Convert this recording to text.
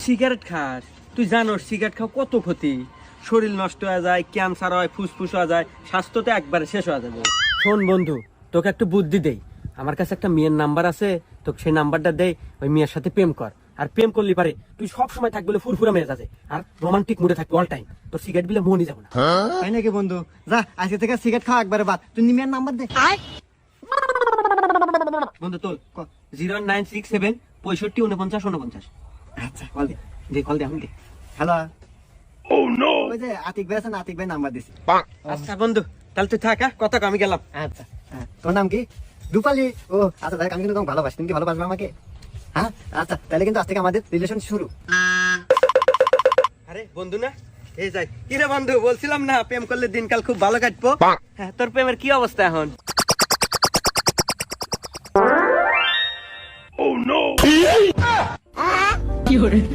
Cigarette খাস, তুই জানোস সিগারেট খাওয়া কত ক্ষতি। শরীর নষ্ট হয়ে যায়, ক্যান্সার হয়, ফুসফুস হয়ে যায়, স্বাস্থ্য তো একবারে শেষ হয়ে যাবে। শোন বন্ধু, তোকে একটু বুদ্ধি দেই। আমার কাছে একটা মেয়ের নাম্বার আছে, তোকে সেই নাম্বারটা দেই, ওই মেয়ের সাথে প্রেম কর। আর প্রেম করলি পারে তুই সব সময় থাকবি বলে ফুরফুরা মেয়ে আছে, আর রোমান্টিক মুডে থাকবি অল টাইম। তোর সিগারেট বিলে মনই যাবে না। তাই নাকি বন্ধু? যা আজকে থেকে সিগারেট খাওয়া একবারে বাদ। তুই নিমিয়ার নাম্বার দে। বন্ধু তোল 0967 65 49 49। আচ্ছা কল দে। কল দে, আমি দে। হ্যালো। ওই যে আতিক ভাই আছে না, আতিক ভাই নাম্বার দিছি। আচ্ছা বন্ধু, তাহলে তুই থাক, হ্যাঁ? কথা কও, আমি গেলাম। আচ্ছা হ্যাঁ, তোর নাম কি? রূপালী। ও আচ্ছা দেখ, আমি কিন্তু তোমাকে ভালোবাসি। তুমি কি ভালোবাসবে আমাকে? হ্যাঁ আচ্ছা, তাহলে কিন্তু আজ থেকে আমাদের রিলেশন শুরু। আরে বন্ধু না, এই যাই। কি রে বন্ধু, বলছিলাম না প্রেম করলে দিনকাল খুব ভালো কাটবো। হ্যাঁ, তোর প্রেমের কি অবস্থা এখন?